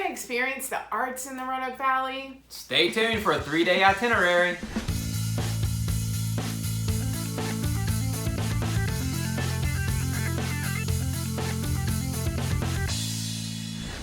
Want to experience the arts in the Roanoke Valley? Stay tuned for a 3-day itinerary.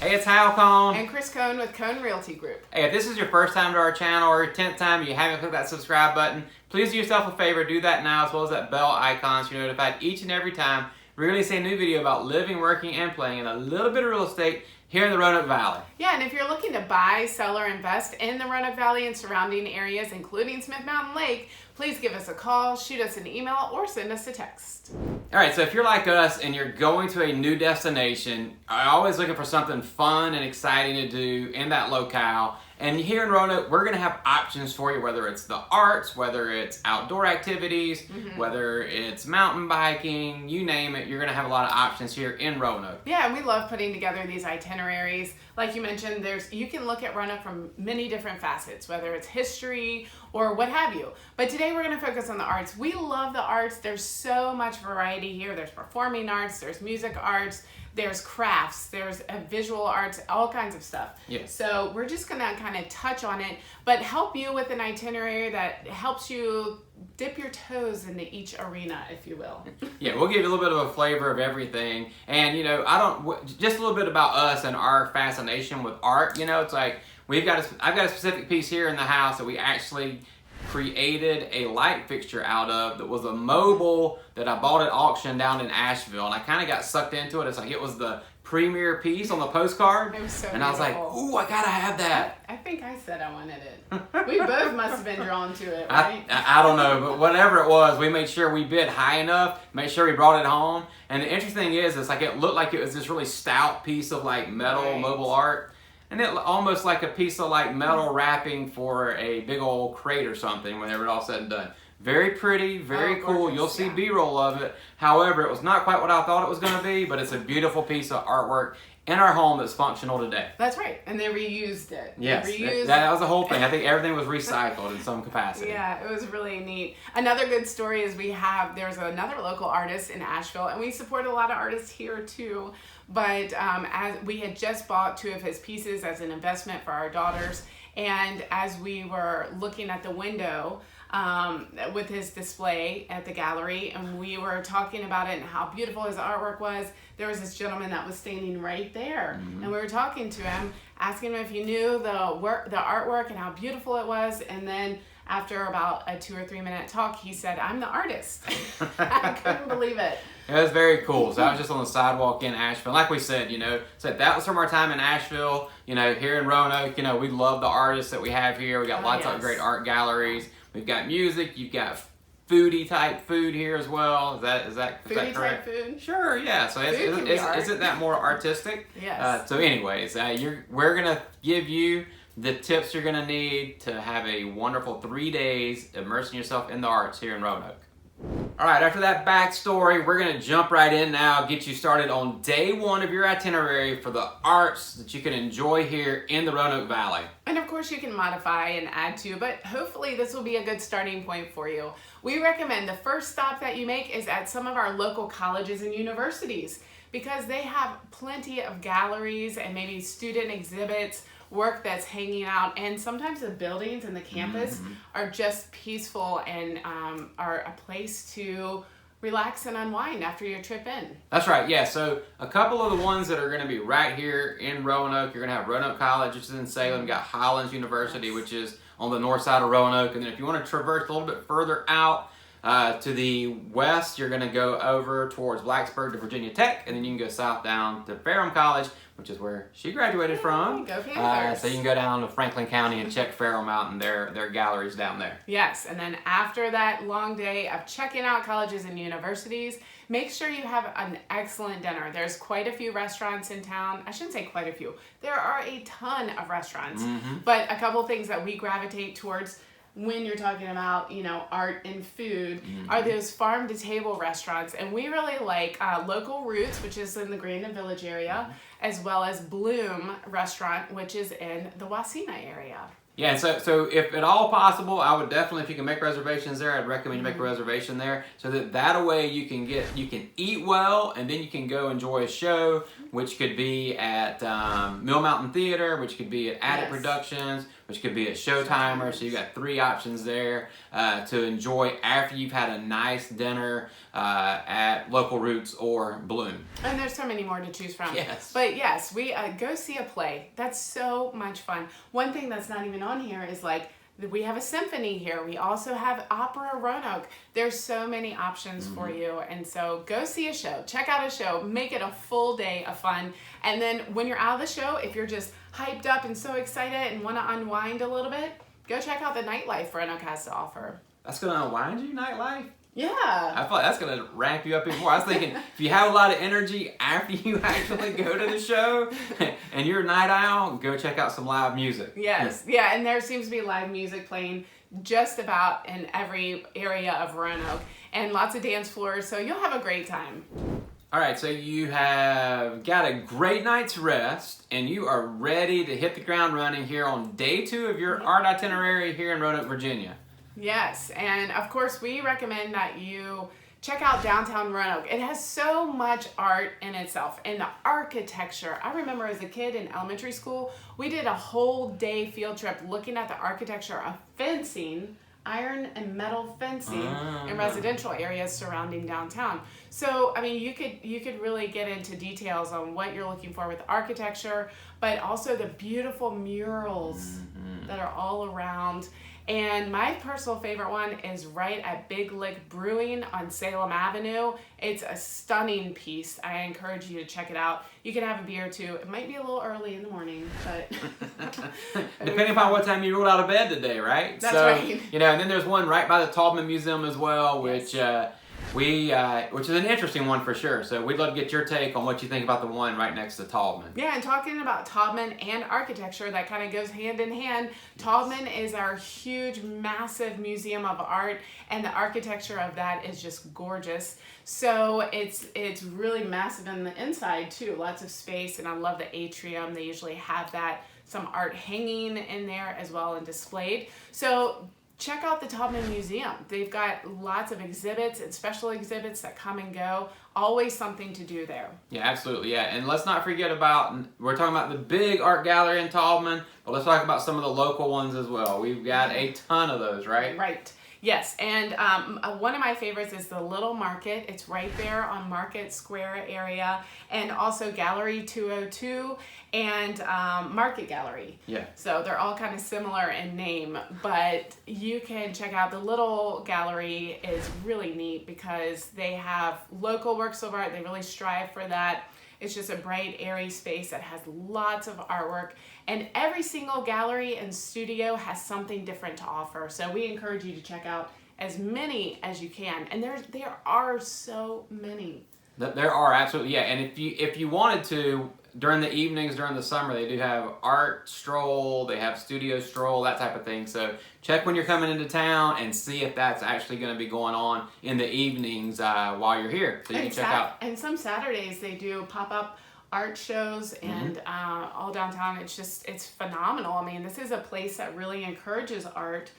Hey, it's Hal Cohn. And Chris Cohn with Cohn Realty Group. Hey, if this is your first time to our channel or your 10th time and you haven't clicked that subscribe button, please do yourself a favor, do that now, as well as that bell icon so you're notified each and every time we release a new video about living, working, and playing in a little bit of real estate here in the Roanoke Valley. Yeah, and if you're looking to buy, sell, or invest in the Roanoke Valley and surrounding areas, including Smith Mountain Lake, please give us a call, shoot us an email, or send us a text. All right, so if you're like us and you're going to a new destination, I'm always looking for something fun and exciting to do in that locale. And here in Roanoke, we're going to have options for you, whether it's the arts, whether it's outdoor activities, whether it's mountain biking, you name it, you're going to have a lot of options here in Roanoke. Yeah, and we love putting together these itineraries. Like you mentioned, you can look at Roanoke from many different facets, whether it's history or what have you. But today we're going to focus on the arts. We love the arts. There's so much variety here. There's performing arts, there's music arts, there's crafts, there's visual arts, all kinds of stuff. Yes. So we're just going to kind of touch on it, but help you with an itinerary that helps you dip your toes into each arena, if you will. Yeah, we'll give you a little bit of a flavor of everything. And, you know, just a little bit about us and our fascination with art. You know, it's like I've got a specific piece here in the house that we actually created a light fixture out of that was a mobile that I bought at auction down in Asheville, and I kind of got sucked into it. It's like it was the premier piece on the postcard, It was so and I was like, ooh, I gotta have that. I think I said I wanted it. We both must have been drawn to it, right? I don't know, but whatever it was, we made sure we bid high enough, made sure we brought it home. And the interesting thing is, it's like it looked like it was this really stout piece of like metal mobile art. And it almost like a piece of like metal wrapping for a big old crate or something whenever it all said and done. Very pretty, very cool. Gorgeous, You'll see B-roll of it. However, it was not quite what I thought it was going to be, but it's a beautiful piece of artwork in our home that's functional today. That's right, and they reused it. Yes, that was the whole thing. I think everything was recycled in some capacity. Yeah, it was really neat. Another good story is there's another local artist in Asheville, and we support a lot of artists here too. But as we had just bought 2 of his pieces as an investment for our daughters, and as we were looking at the window with his display at the gallery, and we were talking about it and how beautiful his artwork was, there was this gentleman that was standing right there, and we were talking to him, asking him if he knew the artwork and how beautiful it was, and then after about a 2 or 3 minute talk, he said, "I'm the artist." I couldn't believe it. It was very cool. So I was just on the sidewalk in Asheville. Like we said, you know, that was from our time in Asheville. You know, here in Roanoke, you know, we love the artists that we have here. We got lots of great art galleries. We've got music. You've got foodie type food here as well. Is that Foodie correct? type food? Sure, yeah. So isn't that more artistic? Yes. So anyways, we're going to give you the tips you're going to need to have a wonderful 3 days immersing yourself in the arts here in Roanoke. All right, after that backstory, we're going to jump right in now, get you started on day 1 of your itinerary for the arts that you can enjoy here in the Roanoke Valley. And of course you can modify and add to, but hopefully this will be a good starting point for you. We recommend the first stop that you make is at some of our local colleges and universities, because they have plenty of galleries and maybe student exhibits, work that's hanging out, and sometimes the buildings and the campus are just peaceful and are a place to relax and unwind after your trip in. That's right, yeah. So a couple of the ones that are going to be right here in Roanoke, you're going to have Roanoke College, which is in Salem. You got Highlands University, which is on the north side of Roanoke. And then if you want to traverse a little bit further out to the west, you're going to go over towards Blacksburg to Virginia Tech, and then you can go south down to Ferrum College, which is where she graduated from. Go Panthers. So you can go down to Franklin County and check Ferrum out and their galleries down there. Yes, and then after that long day of checking out colleges and universities, make sure you have an excellent dinner. There's quite a few restaurants in town. I shouldn't say quite a few. There are a ton of restaurants, but a couple things that we gravitate towards when you're talking about, you know, art and food are those farm to table restaurants. And we really like Local Roots, which is in the Grandin Village area, as well as Bloom Restaurant, which is in the Wasena area. Yeah, and so if at all possible, I would definitely, if you can make reservations there, I'd recommend you make a reservation there, so that way you can eat well, and then you can go enjoy a show, which could be at Mill Mountain Theater, which could be at Attic Productions, which could be at Showtimer. So you've got 3 options there to enjoy after you've had a nice dinner at Local Roots or Bloom. And there's so many more to choose from. Yes. But yes, we go see a play. That's so much fun. One thing that's not even on here is like, we have a symphony here. We also have Opera Roanoke. There's so many options for you. And so go see a show. Check out a show. Make it a full day of fun. And then when you're out of the show, if you're just hyped up and so excited and want to unwind a little bit, go check out the nightlife Roanoke has to offer. That's going to unwind you, nightlife? Yeah. I feel like that's going to ramp you up even more. I was thinking, if you have a lot of energy after you actually go to the show and you're a night owl, go check out some live music. Yes. Yeah, and there seems to be live music playing just about in every area of Roanoke and lots of dance floors, so you'll have a great time. All right, so you have got a great night's rest and you are ready to hit the ground running here on day 2 of your art itinerary here in Roanoke, Virginia. Yes, and of course we recommend that you check out Downtown Roanoke. It has so much art in itself, and the architecture. I remember as a kid in elementary school, we did a whole day field trip looking at the architecture of fencing, iron and metal fencing in residential areas surrounding downtown. So, I mean, you could really get into details on what you're looking for with architecture, but also the beautiful murals that are all around. And my personal favorite one is right at Big Lick Brewing on Salem Avenue. It's a stunning piece. I encourage you to check it out. You can have a beer too. It might be a little early in the morning, but depending upon what time you rolled out of bed today, right? That's right. You know, and then there's one right by the Taubman Museum as well, which which is an interesting one for sure. So we'd love to get your take on what you think about the one right next to Taubman. Yeah, and talking about Taubman and architecture, that kind of goes hand in hand. Taubman is our huge, massive museum of art, and the architecture of that is just gorgeous. So it's really massive on the inside too, lots of space, and I love the atrium. They usually have some art hanging in there as well and displayed. So check out the Taubman Museum. They've got lots of exhibits and special exhibits that come and go. Always something to do there. Yeah, absolutely. Yeah, and let's not forget about, we're talking about the big art gallery in Taubman, but let's talk about some of the local ones as well. We've got a ton of those, right? Right. Yes, and one of my favorites is the Little Market. It's right there on Market Square area, and also Gallery 202 and Market Gallery. Yeah. So they're all kind of similar in name, but you can check out the Little Gallery. Is really neat because they have local works of art. They really strive for that. It's just a bright, airy space that has lots of artwork, and every single gallery and studio has something different to offer. So we encourage you to check out as many as you can, and there are so many. There are, absolutely, yeah. And if you wanted to, during the evenings, during the summer, they do have art stroll, they have studio stroll, that type of thing. So check when you're coming into town and see if that's actually going to be going on in the evenings while you're here. So you can check out. And some Saturdays they do pop-up art shows and all downtown. It's phenomenal. I mean, this is a place that really encourages art,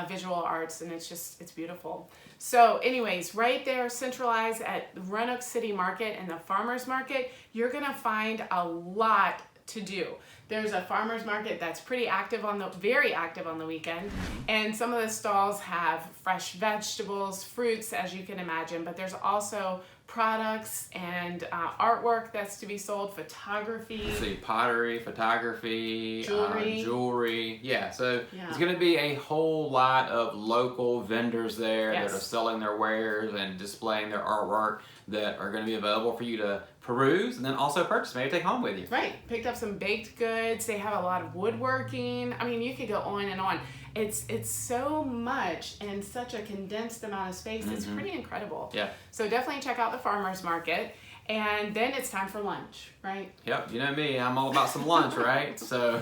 visual arts, and it's beautiful. So anyways, right there, centralized at Roanoke City Market and the Farmers Market, you're gonna find a lot to do. There's a farmers market that's very active on the weekend, and some of the stalls have fresh vegetables, fruits, as you can imagine, but there's also products and artwork that's to be sold, photography. Let's see, pottery, photography, jewelry. Yeah, so Yeah. there's going to be a whole lot of local vendors there Yes. that are selling their wares and displaying their artwork that are going to be available for you to peruse and then also purchase, maybe take home with you. Right, picked up some baked goods. They have a lot of woodworking. I mean, you could go on and on. It's so much in such a condensed amount of space. It's pretty incredible. Yeah. So definitely check out the farmers market, and then it's time for lunch, right? Yep, you know me, I'm all about some lunch, right? So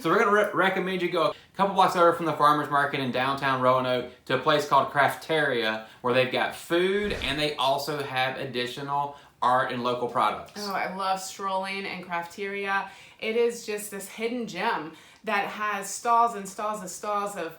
we're gonna recommend you go a couple blocks over from the farmers market in downtown Roanoke to a place called Crafteria, where they've got food and they also have additional art and local products. Oh, I love strolling in Crafteria. It is just this hidden gem that has stalls and stalls and stalls of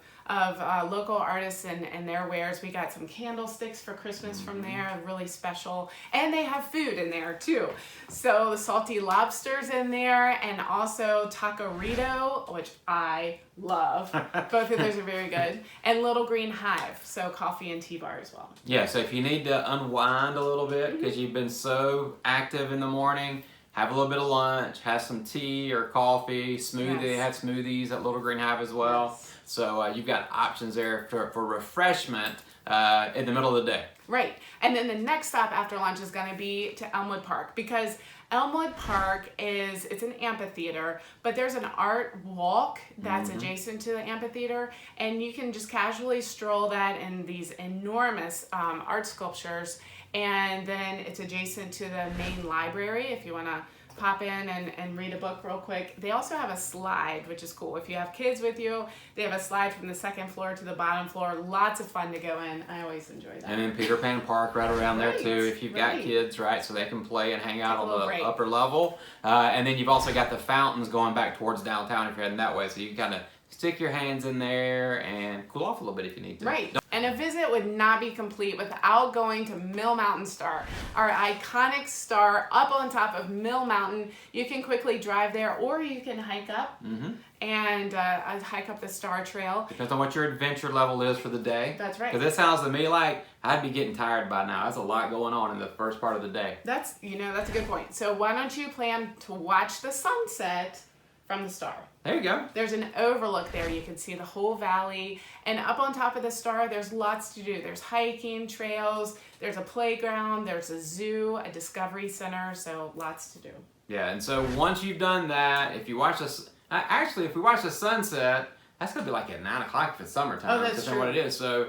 local artists and their wares. We got some candlesticks for Christmas from there, really special. And they have food in there too. So the salty lobster's in there, and also taquerito, which I love. Both of those are very good. And Little Green Hive, so coffee and tea bar as well. Yeah, so if you need to unwind a little bit because you've been so active in the morning, have a little bit of lunch, have some tea or coffee, smoothie. They have smoothies at Little Green Hive as well. Yes. So you've got options there for refreshment in the middle of the day. Right. And then the next stop after lunch is going to be to Elmwood Park, because Elmwood Park it's an amphitheater, but there's an art walk that's adjacent to the amphitheater, and you can just casually stroll that in these enormous art sculptures, and then it's adjacent to the main library if you want to pop in and read a book real quick. They also have a slide, which is cool. If you have kids with you, they have a slide from the second floor to the bottom floor. Lots of fun to go in. I always enjoy that. And then Peter Pan Park right around there too, if you've got kids, right? So they can play and hang out on the upper level. And then you've also got the fountains going back towards downtown if you're heading that way. So you can kind of stick your hands in there and cool off a little bit if you need to. Right. And a visit would not be complete without going to Mill Mountain Star, our iconic star up on top of Mill Mountain. You can quickly drive there, or you can hike up and hike up the Star Trail. Depends on what your adventure level is for the day. That's right. Because it sounds to me like I'd be getting tired by now. That's a lot going on in the first part of the day. That's a good point. So why don't you plan to watch the sunset from the Star? There you go. There's an overlook there. You can see the whole valley. And up on top of the Star, there's lots to do. There's hiking, trails, there's a playground, there's a zoo, a discovery center, so lots to do. Yeah, and so once you've done that, if you watch this, actually, if we watch the sunset, that's going to be like at 9 o'clock if it's summertime. Oh, that's true. What it is. So,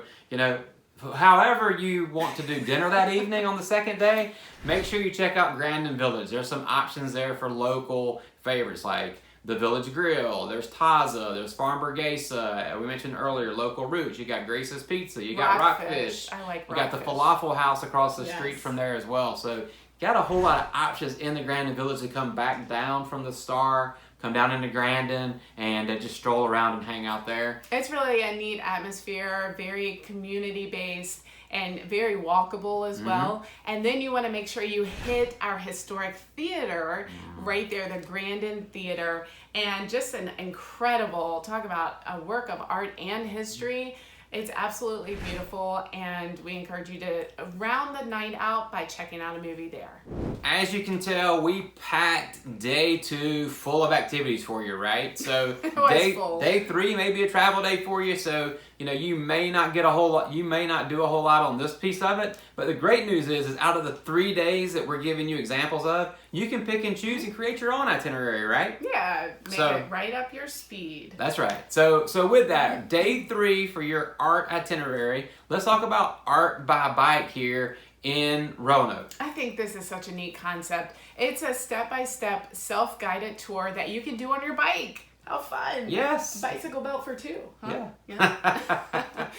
however you want to do dinner that evening on the second day, make sure you check out Grandin Village. There's some options there for local favorites like the Village Grill, there's Taza, there's Farm Burguesa, we mentioned earlier, Local Roots, you got Grace's Pizza, you got Rockfish, I like you got the Falafel House across the street from there as well. So got a whole lot of options in the Grandin Village to come back down from the Star, come down into Grandin, and just stroll around and hang out there. It's really a neat atmosphere, very community-based, and very walkable as well. And then you want to make sure you hit our historic theater right there, the Grandin Theater, and just an incredible, talk about a work of art and history. It's absolutely beautiful, and we encourage you to round the night out by checking out a movie there. As you can tell, we packed day 2 full of activities for you, right? So day 3 may be a travel day for you, so you may not get a whole lot, you may not do a whole lot on this piece of it, but the great news is out of the 3 days that we're giving you examples of, you can pick and choose and create your own itinerary, right? Yeah, make it right up your speed. That's right. So with that, day 3 for your art itinerary, let's talk about art by bike here in Roanoke. I think this is such a neat concept. It's a step-by-step self-guided tour that you can do on your bike. How fun. Yes. Bicycle belt for 2. Huh? Yeah.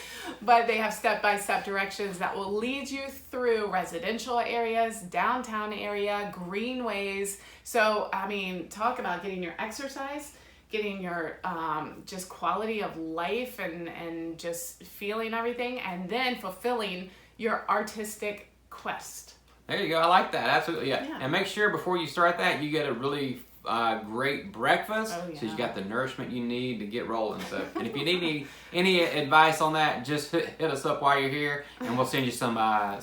But they have step-by-step directions that will lead you through residential areas, downtown area, greenways. So, talk about getting your exercise, getting your just quality of life and just feeling everything, and then fulfilling your artistic quest. There you go. I like that. Absolutely. Yeah. And make sure before you start that, you get a really great breakfast, so you got the nourishment you need to get rolling. So, and if you need any advice on that, just hit us up while you're here, and we'll send you some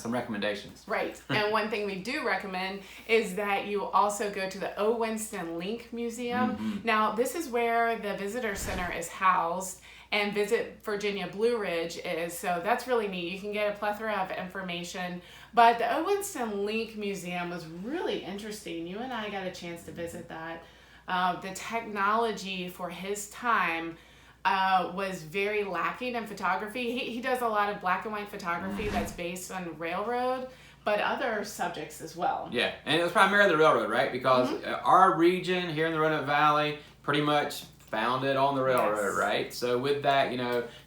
recommendations. Right. And one thing we do recommend is that you also go to the O. Winston Link Museum. Now, this is where the visitor center is housed, and Visit Virginia Blue Ridge is, so that's really neat. You can get a plethora of information. But the O. Winston Link Museum was really interesting. You and I got a chance to visit that. The technology for his time was very lacking in photography. He does a lot of black and white photography that's based on railroad, but other subjects as well. Yeah, and it was primarily the railroad, right? Because our region here in the Roanoke Valley pretty much founded on the railroad, right? So with that,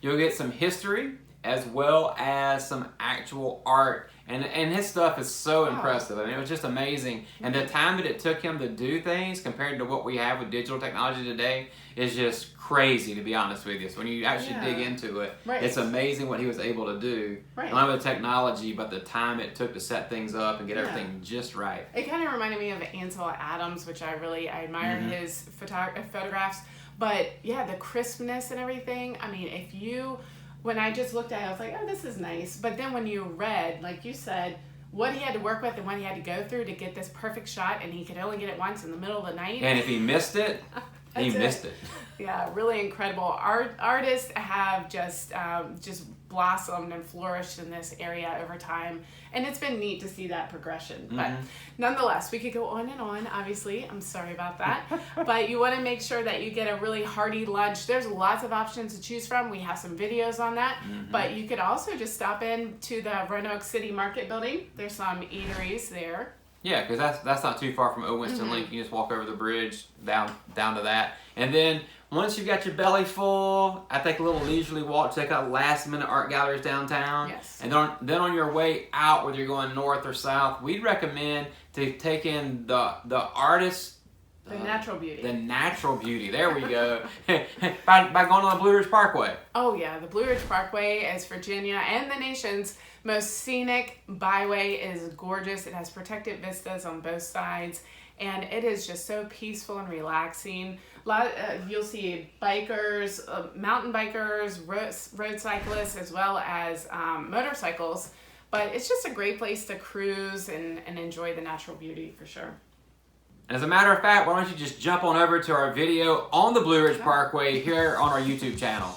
you'll get some history as well as some actual art And his stuff is so impressive. I mean, it was just amazing. And the time that it took him to do things compared to what we have with digital technology today is just crazy, to be honest with you. So when you actually dig into it, it's amazing what he was able to do. Not only the technology, but the time it took to set things up and get everything just right. It kind of reminded me of Ansel Adams, which I admire his photographs. But yeah, the crispness and everything. I mean, when I just looked at it, I was like, oh, this is nice. But then when you read, like you said, what he had to work with and what he had to go through to get this perfect shot, and he could only get it once in the middle of the night. And if he missed it, he missed it. Yeah, really incredible. Artists have just blossomed and flourished in this area over time, and it's been neat to see that progression. But nonetheless, we could go on and on. Obviously, I'm sorry about that, but you want to make sure that you get a really hearty lunch. There's lots of options to choose from. We have some videos on that, but you could also just stop in to the Roanoke City Market building. There's some eateries there. Yeah, because that's not too far from Old Winston Link. You just walk over the bridge down to that, and then once you've got your belly full, I take a little leisurely walk, check out last minute art galleries downtown. Yes. And then on your way out, whether you're going north or south, we'd recommend to take in the artist. The natural beauty. The natural beauty. There we go. by going on the Blue Ridge Parkway. Oh yeah, the Blue Ridge Parkway is Virginia and the nation's most scenic byway. It is gorgeous. It has protected vistas on both sides, and it is just so peaceful and relaxing. You'll see bikers, mountain bikers, road cyclists, as well as motorcycles. But it's just a great place to cruise and enjoy the natural beauty for sure. And as a matter of fact, why don't you just jump on over to our video on the Blue Ridge Parkway here on our YouTube channel.